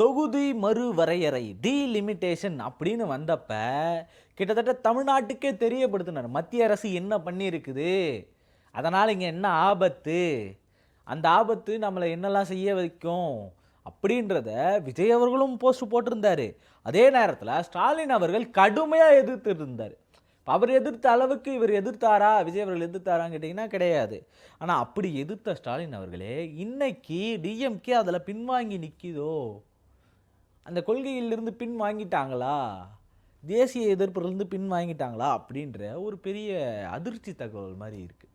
தொகுதி மறுவரையறை டீலிமிட்டேஷன் அப்படின்னு வந்தப்ப கிட்டத்தட்ட தமிழ்நாட்டுக்கே தெரியப்படுத்தினார் மத்திய அரசு என்ன பண்ணியிருக்குது, அதனால் இங்கே என்ன ஆபத்து, அந்த ஆபத்து நம்மளை என்னெல்லாம் செய்ய வைக்கும் அப்படின்றத விஜய் அவர்களும் போஸ்ட் போட்டிருந்தாரு. அதே நேரத்தில் ஸ்டாலின் அவர்கள் கடுமையாக எதிர்த்து இருந்தார். அவர் எதிர்த்த அளவுக்கு இவர் எதிர்த்தாரா, விஜய் அவர்கள் எதிர்த்தாரான்னு கேட்டிங்கன்னா கிடையாது. ஆனால் அப்படி எதிர்த்த ஸ்டாலின் அவர்களே இன்னைக்கு டிஎம்கே அதில் பின்வாங்கி நிற்கிதோ, அந்த கொள்கையிலிருந்து பின் வாங்கிட்டாங்களா, தேசிய எதிர்ப்பிலிருந்து பின் வாங்கிட்டாங்களா அப்படின்ற ஒரு பெரிய அதிர்ச்சி தகவல் மாதிரி இருக்குது.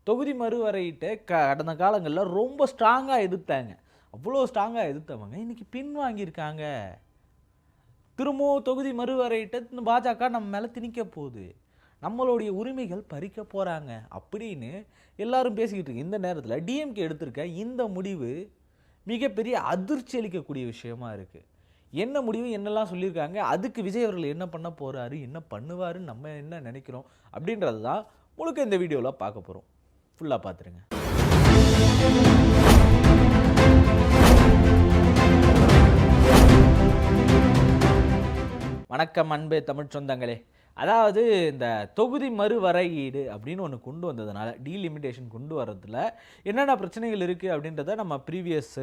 தொகுதி மறுவரையிட்ட கடந்த காலங்களில் ரொம்ப ஸ்ட்ராங்காக எதிர்த்தாங்க. அவ்வளோ ஸ்ட்ராங்காக எதிர்த்தவங்க இன்றைக்கி பின் வாங்கியிருக்காங்க. திரும்பவும் தொகுதி மறுவரையிட்ட பாஜக நம்ம மேலே திணிக்க போகுது, நம்மளுடைய உரிமைகள் பறிக்க போகிறாங்க அப்படின்னு எல்லாரும் பேசிக்கிட்டு இருக்கு. இந்த நேரத்தில் டிஎம்கே எடுத்திருக்க இந்த முடிவு மிகப்பெரிய அதிர்ச்சி அளிக்கக்கூடிய விஷயமா இருக்குது. என்ன முடிவு, என்னெல்லாம் சொல்லியிருக்காங்க, அதுக்கு விஜய் அவர்கள் என்ன பண்ண போகிறாரு, என்ன பண்ணுவாருன்னு நம்ம என்ன நினைக்கிறோம் அப்படின்றது தான் முழுக்க இந்த வீடியோவில் பார்க்க போகிறோம். ஃபுல்லாக பார்த்துருங்க. வணக்கம் அன்பே தமிழ் சொந்தங்களே. அதாவது இந்த தொகுதி மறுவரையீடு அப்படின்னு ஒன்று கொண்டு வந்ததுனால, டீலிமிட்டேஷன் கொண்டு வரதுல என்னென்ன பிரச்சனைகள் இருக்குது அப்படின்றத நம்ம ப்ரீவியஸ்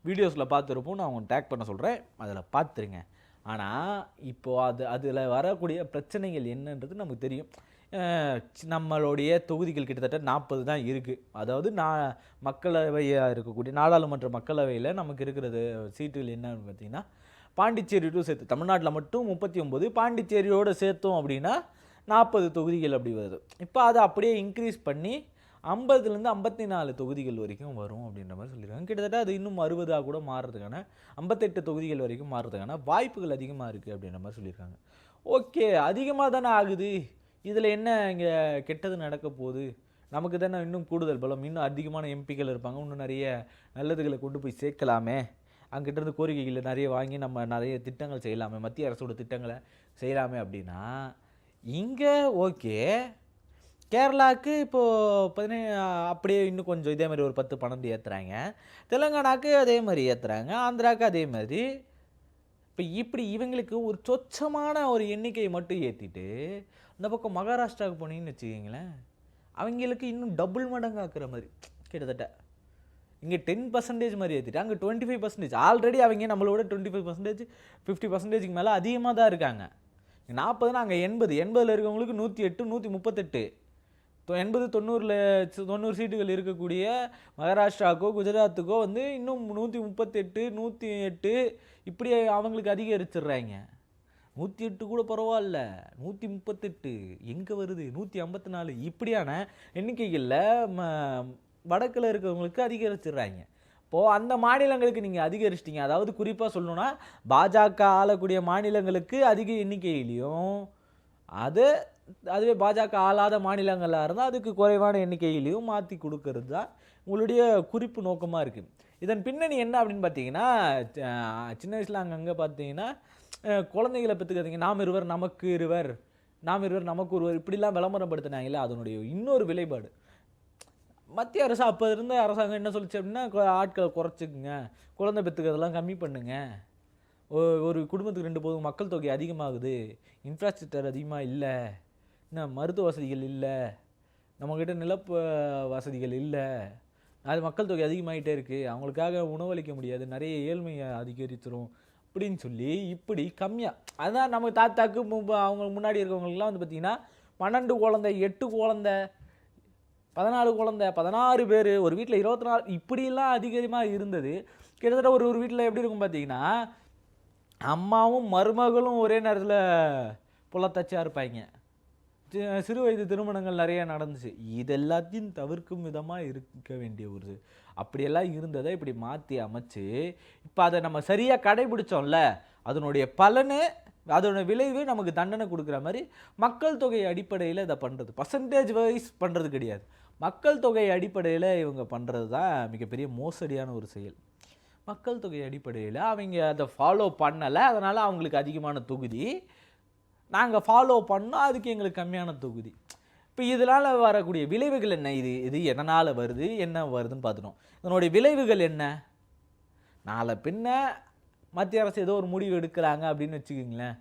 வீடியோஸில் பார்த்துருப்போம். நான் அவங்க டேக் பண்ண சொல்கிறேன், அதில் பார்த்துருங்க. ஆனால் இப்போது அதில் வரக்கூடிய பிரச்சனைகள் என்னன்றது நமக்கு தெரியும். நம்மளுடைய தொகுதிகள் கிட்டத்தட்ட 40 தான் இருக்குது. அதாவது மக்களவையாக இருக்கக்கூடிய நாடாளுமன்ற மக்களவையில் நமக்கு இருக்கிறது சீட்டுகள் என்னன்னு பார்த்தீங்கன்னா, பாண்டிச்சேரி டு சேர்த்து தமிழ்நாட்டில் மட்டும் 39, பாண்டிச்சேரியோடு சேர்த்தோம் அப்படின்னா 40 தொகுதிகள் அப்படி வருது. இப்போ அதை அப்படியே இன்க்ரீஸ் பண்ணி 50லேருந்து 54 தொகுதிகள் வரைக்கும் வரும் அப்படின்ற மாதிரி சொல்லியிருக்காங்க. கிட்டத்தட்ட அது இன்னும் 60 கூட மாறுறதுக்கான 58 தொகுதிகள் வரைக்கும் மாறுறதுக்கான வாய்ப்புகள் அதிகமாக இருக்குது அப்படின்ற மாதிரி சொல்லியிருக்காங்க. ஓகே, அதிகமாக தானே ஆகுது, இதில் என்ன இங்கே கெட்டது நடக்க போகுது, நமக்கு தானே இன்னும் கூடுதல் பலம், இன்னும் அதிகமான எம்பிக்கள் இருப்பாங்க, இன்னும் நிறைய நல்லதுகளை கொண்டு போய் சேர்க்கலாமே, அங்கிட்டிருந்து கோரிக்கைகளை நிறைய வாங்கி நம்ம நிறைய திட்டங்கள் செய்யலாமே, மத்திய அரசோட திட்டங்களை செய்யலாமே அப்படின்னா இங்கே ஓகே. கேரளாவுக்கு இப்போது 17 அப்படியே இன்னும் கொஞ்சம் இதே மாதிரி ஒரு 10-12 ஏற்றுறாங்க. தெலுங்கானாவுக்கு அதே மாதிரி ஏற்றுறாங்க. ஆந்திராவுக்கு அதே மாதிரி. இப்போ இப்படி இவங்களுக்கு ஒரு சொச்சமான ஒரு எண்ணிக்கையை மட்டும் ஏற்றிட்டு இந்த பக்கம் மகாராஷ்டிராவுக்கு போனீங்கன்னு வச்சுக்கிங்களேன், அவங்களுக்கு இன்னும் டபுள் மடங்கு ஆக்குற மாதிரி கிட்டத்தட்ட. இங்கே 10% மாதிரி ஏற்றிட்டு அங்கே 25%. ஆல்ரெடி அவங்க நம்மளோட 25%, 50%க்கு மேலே அதிகமாக தான் இருக்காங்க. 40னா அங்கே 80 இருக்கவங்களுக்கு 108, 138, 80-90 சீட்டுகள் இருக்கக்கூடிய மகாராஷ்டிராவுக்கோ குஜராத்துக்கோ வந்து இன்னும் 138, 108 இப்படி அவங்களுக்கு அதிகரிச்சிடுறாங்க. 108 கூட பரவாயில்ல, 138 எங்கே வருது, 154 இப்படியான எண்ணிக்கைகளில் வடக்கில் இருக்கிறவங்களுக்கு அதிகரிச்சிடுறாங்க. இப்போது அந்த மாநிலங்களுக்கு நீங்கள் அதிகரிச்சிட்டிங்க, அதாவது குறிப்பாக சொல்லணுன்னா பாஜக ஆளக்கூடிய மாநிலங்களுக்கு அதிக எண்ணிக்கையிலையும், அதுவே பாஜக ஆளாத மாநிலங்களாக இருந்தால் அதுக்கு குறைவான எண்ணிக்கையிலையும் மாற்றி கொடுக்கறது தான் உங்களுடைய குறிப்பு நோக்கமாக இருக்குது. இதன் பின்னணி என்ன அப்படின்னு பார்த்தீங்கன்னா, சின்ன வயசில் அங்கங்கே பார்த்தீங்கன்னா குழந்தைகளை பெற்றுக்கிறதுங்க, நாம் இருவர் நமக்கு இருவர், நாம் இருவர் நமக்கு ஒருவர் இப்படிலாம் விளம்பரப்படுத்தினாங்களே, அதனுடைய இன்னொரு விளைபாடு. மத்திய அரசு அப்போ இருந்த அரசாங்கம் என்ன சொல்லிச்சு அப்படின்னா, ஆட்களை குறைச்சிக்குங்க, குழந்தை பெற்றுக்கிறதெல்லாம் கம்மி பண்ணுங்க, ஒரு குடும்பத்துக்கு 2 போதும், மக்கள் தொகை அதிகமாகுது, இன்ஃப்ராஸ்ட்ரக்சர் அதிகமாக இல்லை, இன்னும் மருத்துவ வசதிகள் இல்லை, நம்மக்கிட்ட நிலப்பு வசதிகள் இல்லை, அது மக்கள் தொகை அதிகமாகிட்டே இருக்குது, அவங்களுக்காக உணவளிக்க முடியாது, நிறைய ஏழ்மையை அதிகரிச்சிரும் அப்படின்னு சொல்லி இப்படி கம்மியாக. அதுதான் நம்ம தாத்தாக்கு அவங்க முன்னாடி இருக்கவங்களுக்குலாம் வந்து பார்த்திங்கன்னா 12 குழந்தை, 8 குழந்தை, 14 குழந்தை, 16 பேர், ஒரு வீட்டில் 24 இப்படிலாம் அதிகமாக இருந்தது. கிட்டத்தட்ட ஒரு வீட்டில் எப்படி இருக்கும் பார்த்தீங்கன்னா, அம்மாவும் மருமகளும் ஒரே நேரத்தில் புலத்தச்சா இருப்பாங்க. சிறு வயது திருமணங்கள் நிறைய நடந்துச்சு. இது எல்லாத்தையும் தவிர்க்கும் விதமாக இருக்க வேண்டிய ஒரு அப்படியெல்லாம் இருந்ததை இப்படி மாற்றி அமைச்சு இப்போ அதை நம்ம சரியாக கடைபிடிச்சோம்ல, அதனுடைய பலனு, அதோட விளைவு நமக்கு தண்டனை கொடுக்குற மாதிரி மக்கள் தொகை அடிப்படையில் இதை பண்ணுறது, பர்சன்டேஜ் வைஸ் பண்ணுறது கிடையாது, மக்கள் தொகை அடிப்படையில் இவங்க பண்ணுறது தான் மிகப்பெரிய மோசடியான ஒரு செயல். மக்கள் தொகை அடிப்படையில் அவங்க அதை ஃபாலோ பண்ணலை, அதனால் அவங்களுக்கு அதிகமான தொகுதி, நாங்கள் ஃபாலோ பண்ணோம் அதுக்கு எங்களுக்கு கம்மியான தொகுதி. இப்போ இதனால் வரக்கூடிய விளைவுகள் என்ன, இது எதனால் வருது, என்ன வருதுன்னு பார்த்துட்டோம். இதனுடைய விளைவுகள் என்ன, நாளை பின்ன மத்திய அரசு ஏதோ ஒரு முடிவு எடுக்கிறாங்க அப்படின்னு வச்சுக்கிங்களேன்,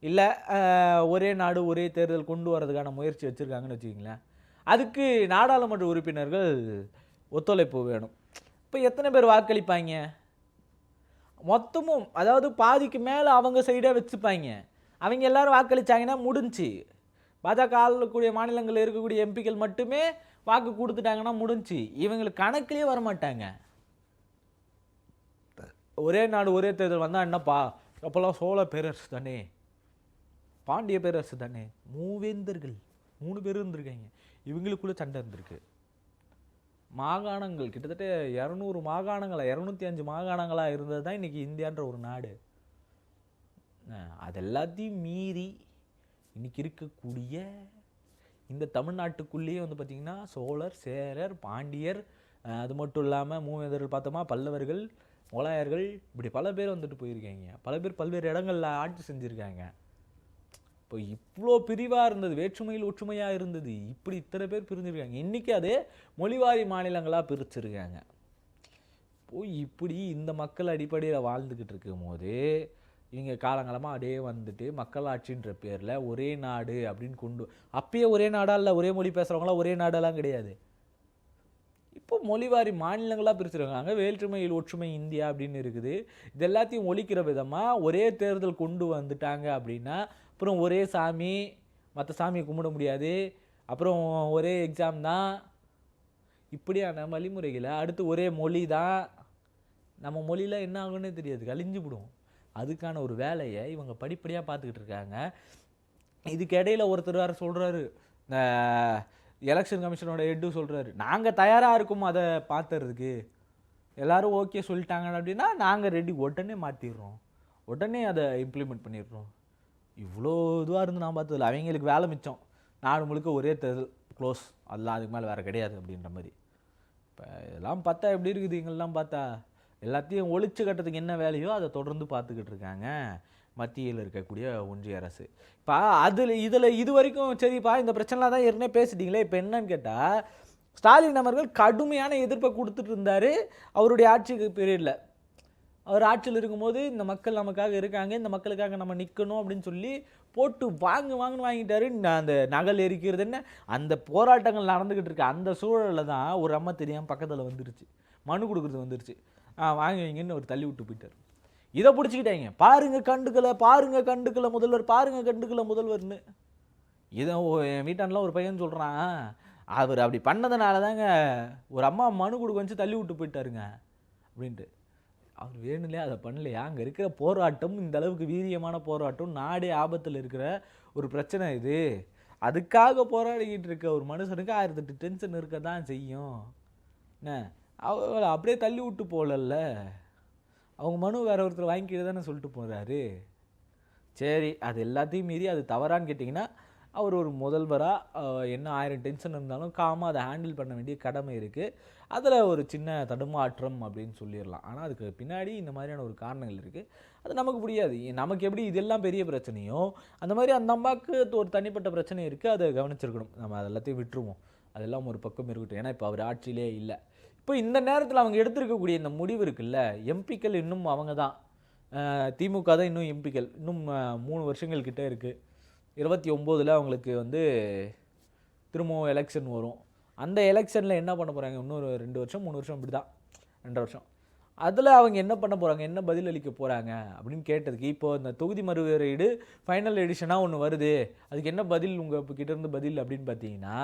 இல்லை ஒரே நாடு ஒரே தேர்தல் கொண்டு வரதுக்கான முயற்சி வச்சுருக்காங்கன்னு வச்சுக்கிங்களேன், அதுக்கு நாடாளுமன்ற உறுப்பினர்கள் ஒத்துழைப்பு வேணும். இப்போ எத்தனை பேர் வாக்களிப்பாங்க? மொத்தமும் அதாவது பாதிக்கு மேலே அவங்க சைடாக வச்சுப்பாங்க. அவங்க எல்லாரும் வாக்களித்தாங்கன்னா முடிஞ்சு. பாஜக ஆளக்கூடிய மாநிலங்களில் இருக்கக்கூடிய எம்பிக்கள் மட்டுமே வாக்கு கொடுத்துட்டாங்கன்னா முடிஞ்சு. இவங்களுக்கு கணக்கிலே வரமாட்டாங்க. ஒரே நாடு ஒரே தேர்தல் வந்தால் என்னப்பா, அப்போல்லாம் சோழ பேரரசு தானே, பாண்டிய பேரரசு தானே, மூவேந்தர்கள் 3 பேர் இருந்திருக்காங்க, இவங்களுக்குள்ள சண்டை இருந்திருக்கு. மாகாணங்கள் கிட்டத்தட்ட 200 மாகாணங்களா 205 மாகாணங்களாக இருந்தது தான் இன்றைக்கி இந்தியான்ற ஒரு நாடு. அதெல்லாத்தையும் மீறி இன்றைக்கி இருக்கக்கூடிய இந்த தமிழ்நாட்டுக்குள்ளேயே வந்து பார்த்திங்கன்னா சோழர், சேரர், பாண்டியர், அது மட்டும் இல்லாமல் மூவேந்தர்கள் பார்த்தோமா, பல்லவர்கள், முகலாயர்கள், இப்படி பல பேர் வந்துட்டு போயிருக்காங்க. பல பேர் பல்வேறு இடங்களில் ஆட்சி செஞ்சுருக்காங்க. இப்போ இவ்வளோ பிரிவாக இருந்தது, வேற்றுமையில் ஒற்றுமையாக இருந்தது, இப்படி இத்தனை பேர் பிரிஞ்சிருக்காங்க. இன்றைக்கி அதே மொழிவாரி மாநிலங்களாக பிரிச்சிருக்காங்க. இப்போ இப்படி இந்த மக்கள் அடிப்படையில் வாழ்ந்துக்கிட்டு இருக்கும் போது இவங்க காலங்காலமாக அப்படியே வந்துட்டு மக்களாட்சின்ற பேரில் ஒரே நாடு அப்படின்னு கொண்டு, அப்பயே ஒரே நாடா இல்லை, ஒரே மொழி பேசுகிறவங்களாம் ஒரே நாடெல்லாம் கிடையாது. இப்போ மொழிவாரி மாநிலங்களாக பிரிச்சுருக்காங்க. வேற்றுமையில் ஒற்றுமை இந்தியா அப்படின்னு இருக்குது. இது எல்லாத்தையும் ஒழிக்கிற விதமாக ஒரே தேர்தல் கொண்டு வந்துட்டாங்க அப்படின்னா, அப்புறம் ஒரே சாமி, மற்ற சாமியை கும்பிட முடியாது, அப்புறம் ஒரே எக்ஸாம் தான், இப்படியான வழிமுறைகளை, அடுத்து ஒரே மொழி தான், நம்ம மொழியில் என்ன ஆகுன்னு தெரியாது, கழிஞ்சுவிடும். அதுக்கான ஒரு வேலையை இவங்க படிப்படியாக பார்த்துக்கிட்டு இருக்காங்க. இதுக்கு இடையில் ஒருத்தர் வேறு சொல்கிறாரு, இந்த எலெக்ஷன் கமிஷனோட ஹெட்டு சொல்கிறாரு, நாங்கள் தயாராக இருக்கோம் அதை பார்த்துறதுக்கு, எல்லோரும் ஓகே சொல்லிட்டாங்க அப்படின்னா நாங்கள் ரெடி, உடனே மாற்றிடுறோம், உடனே அதை இம்ப்ளிமெண்ட் பண்ணிடுறோம். இவ்வளோ இதுவாக இருந்து நான் பார்த்ததில்ல. அவங்களுக்கு வேலை மிச்சம், நாடு முழுக்க ஒரே தேர்தல் க்ளோஸ், அதெல்லாம் அதுக்கு மேலே வேறு கிடையாது அப்படின்ற மாதிரி. இப்போ இதெல்லாம் பார்த்தா எப்படி இருக்குது, இங்கெல்லாம் பார்த்தா எல்லாத்தையும் ஒழிச்சு கட்டுறதுக்கு என்ன வேலையோ அதை தொடர்ந்து பார்த்துக்கிட்டு இருக்காங்க மத்தியில் இருக்கக்கூடிய ஒன்றிய அரசு. இப்போ இதில் இது வரைக்கும் சரிப்பா, இந்த பிரச்சனைலாம் தான் ஏற்கனவே பேசிட்டீங்களே, இப்போ என்னன்னு கேட்டால், ஸ்டாலின் அவர்கள் கடுமையான எதிர்ப்பை கொடுத்துட்டு இருந்தார் அவருடைய ஆட்சிக்கு பீரியடில். அவர் ஆட்சியில் இருக்கும்போது இந்த மக்கள் நமக்காக இருக்காங்க, இந்த மக்களுக்காக நம்ம நிற்கணும் அப்படின்னு சொல்லி போட்டு வாங்குன்னு வாங்கிட்டாரு. அந்த நகல் எரிக்கிறது என்ன, அந்த போராட்டங்கள் நடந்துக்கிட்டு இருக்கு. அந்த சூழலில் தான் ஒரு அம்மா தெரியாமல் பக்கத்தில் வந்துருச்சு, மனு கொடுக்குறது வந்துருச்சு, வாங்கி வைங்கன்னு ஒரு தள்ளி விட்டு போயிட்டார். இதை பிடிச்சிக்கிட்டாங்க, பாருங்க கண்டுக்கலை முதல்வர், பாருங்க கண்டுக்கலை முதல்வர்னு. இதை என் வீட்டாண்டெலாம் ஒரு பையன் சொல்கிறான், அவர் அப்படி பண்ணதுனால தாங்க ஒரு அம்மா மனு கொடுக்க வச்சு தள்ளி விட்டு போயிட்டாருங்க அப்படின்ட்டு. அவர் வேணும்லே அதை பண்ணலையா? அங்கே இருக்கிற போராட்டம் இந்த அளவுக்கு வீரியமான போராட்டம், நாடே ஆபத்தில் இருக்கிற ஒரு பிரச்சனை இது, அதுக்காக போராடிக்கிட்டு இருக்க ஒரு மனுஷனுக்கு 1008 டென்ஷன் இருக்க தான் செய்யும். என்ன அவங்கள அப்படியே தள்ளி விட்டு போகலல்ல, அவங்க மனு வேற ஒருத்தர் வாங்கிக்கிட்டு தானே சொல்லிட்டு போகிறாரு. சரி, அது எல்லாத்தையும் மீறி அது தவறான்னு கேட்டிங்கன்னா, அவர் ஒரு முதல்வராக என்ன 1000 டென்ஷன் இருந்தாலும் காமாக அதை ஹேண்டில் பண்ண வேண்டிய கடமை இருக்குது. அதில் ஒரு சின்ன தடுமாற்றம் அப்படின்னு சொல்லிடலாம். ஆனால் அதுக்கு பின்னாடி இந்த மாதிரியான ஒரு காரணங்கள் இருக்குது, அது நமக்கு புரியாது. நமக்கு எப்படி இதெல்லாம் பெரிய பிரச்சனையோ அந்த மாதிரி அந்த அம்மாவுக்கு ஒரு தனிப்பட்ட பிரச்சனை இருக்குது, அதை கவனிச்சிருக்கணும். நம்ம அதெல்லாத்தையும் விட்டுருவோம், அதெல்லாம் ஒரு பக்கம் இருக்கட்டும். ஏன்னா இப்போ அவர் ஆட்சியிலே இல்லை. இப்போ இந்த நேரத்தில் அவங்க எடுத்திருக்கக்கூடிய இந்த முடிவு இருக்குல்ல, எம்பிக்கள் இன்னும் அவங்க தான், திமுக தான் இன்னும் எம்பிக்கள், இன்னும் 3 வருஷங்கள் கிட்டே இருக்குது. 29 அவங்களுக்கு திரும்பவும் எலெக்ஷன் வரும். அந்த எலெக்ஷனில் என்ன பண்ண போகிறாங்க, இன்னொரு 2 வருஷம் 3 வருஷம் இப்படி தான், 2 வருஷம், அதில் அவங்க என்ன பண்ண போகிறாங்க, என்ன பதில் அளிக்க போகிறாங்க அப்படின்னு கேட்டதுக்கு, இப்போது இந்த தொகுதி மறுவரையீடு ஃபைனல் எடிஷனாக ஒன்று வருது, அதுக்கு என்ன பதில் உங்கள் கிட்டேருந்து பதில் அப்படின்னு பார்த்தீங்கன்னா,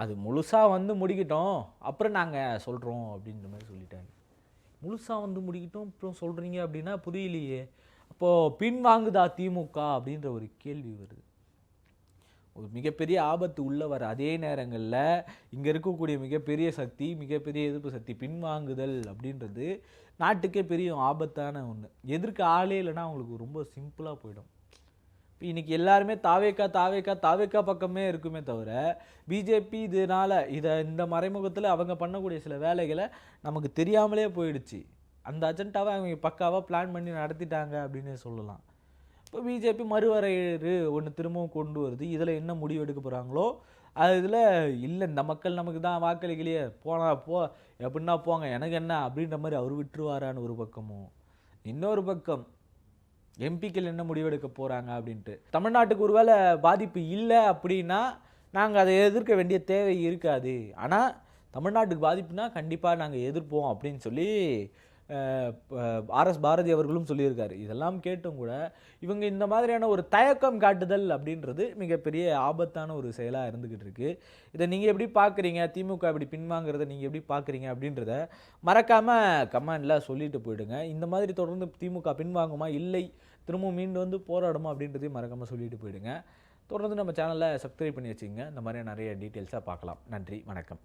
அது முழுசாக முடிக்கட்டும் அப்புறம் நாங்கள் சொல்கிறோம் அப்படின்ற மாதிரி சொல்லிட்டாங்க. முழுசாக முடிக்கட்டும் அப்புறம் சொல்கிறீங்க அப்படின்னா புரியலையே. அப்போது பின்வாங்குதா திமுக அப்படின்ற ஒரு கேள்வி வருது. ஒரு மிகப்பெரிய ஆபத்து உள்ள வர அதே நேரங்களில் இங்கே இருக்கக்கூடிய மிகப்பெரிய சக்தி, மிகப்பெரிய எதிர்ப்பு சக்தி பின்வாங்குதல் அப்படின்றது நாட்டுக்கே பெரிய ஆபத்தான ஒன்று. எதிர்க்க ஆளே இல்லைன்னா அவங்களுக்கு ரொம்ப சிம்பிளாக போயிடும். இப்போ இன்றைக்கி எல்லாருமே தாவேக்கா பக்கமே இருக்குமே தவிர, பிஜேபி இதனால் இந்த மறைமுகத்தில் அவங்க பண்ணக்கூடிய சில வேலைகளை நமக்கு தெரியாமலே போயிடுச்சு. அந்த அஜெண்டாவை அவங்க பக்காவாக பிளான் பண்ணி நடத்திட்டாங்க அப்படின்னு சொல்லலாம். இப்போ பிஜேபி மறுவரையீடு ஒன்று திரும்பவும் கொண்டு வருது. இதில் என்ன முடிவு எடுக்க போகிறாங்களோ அது இதில் இல்லை, இந்த மக்கள் நமக்கு தான் வாக்களிக்கலையே, எப்படின்னா போங்க எனக்கு என்ன அப்படின்ற மாதிரி அவர் விட்டுருவாரான்னு ஒரு பக்கமும், இன்னொரு பக்கம் எம்பிக்கள் என்ன முடிவெடுக்க போகிறாங்க அப்படின்ட்டு. தமிழ்நாட்டுக்கு ஒருவேளை பாதிப்பு இல்லை அப்படின்னா நாங்கள் அதை எதிர்க்க வேண்டிய தேவை இருக்காது. ஆனால் தமிழ்நாட்டுக்கு பாதிப்புனா கண்டிப்பாக நாங்கள் எதிர்ப்போம் அப்படின்னு சொல்லி ஆர்எஸ் பாரதி அவர்களும் சொல்லியிருக்காரு. இதெல்லாம் கேட்டும் கூட இவங்க இந்த மாதிரியான ஒரு தயக்கம் காட்டுதல் அப்படின்றது மிகப்பெரிய ஆபத்தான ஒரு செயலாக இருந்துக்கிட்டு இருக்கு. இதை நீங்கள் எப்படி பார்க்குறீங்க, திமுக இப்படி பின்வாங்கிறத நீங்கள் எப்படி பார்க்குறீங்க அப்படின்றத மறக்காமல் கமெண்டில் சொல்லிட்டு போயிடுங்க. இந்த மாதிரி தொடர்ந்து திமுக பின்வாங்குமா, இல்லை திரும்பவும் மீண்டு வந்து போராடுமா அப்படின்றதையும் மறக்காமல் சொல்லிட்டு போயிடுங்க. தொடர்ந்து நம்ம சேனலை சப்ஸ்கிரைப் பண்ணி வச்சுங்க. இந்த மாதிரி நிறைய டீட்டெயில்ஸாக பார்க்கலாம். நன்றி, வணக்கம்.